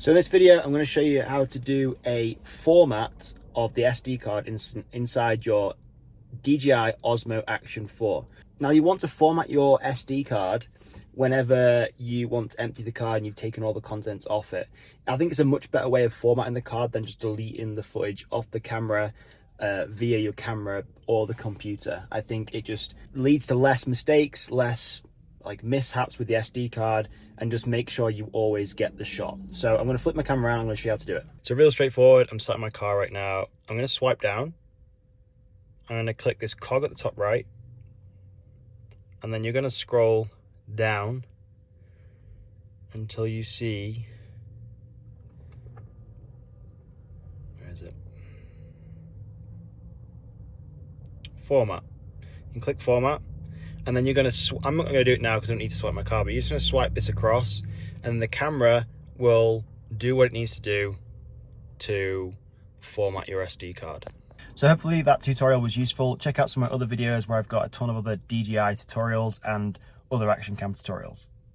So in this video, I'm going to show you how to do a format of the SD card inside your DJI Osmo Action 4. Now you want to format your SD card whenever you want to empty the card and you've taken all the contents off it. I think it's a much better way of formatting the card than just deleting the footage off the camera via your camera or the computer. I think it just leads to less mistakes, less like mishaps with the SD card, and just make sure you always get the shot. So I'm going to flip my camera around, I'm going to show you how to do it. So real straightforward, I'm sat in my car right now. I'm going to swipe down. I'm going to click this cog at the top right, and then you're going to scroll down until you see, where is it? Format. You can click format, and then you're going to, I'm not going to do it now because I don't need to swipe my car, but you're just going to swipe this across, and the camera will do what it needs to do to format your SD card. So hopefully that tutorial was useful. Check out some of my other videos where I've got a ton of other DJI tutorials and other action cam tutorials.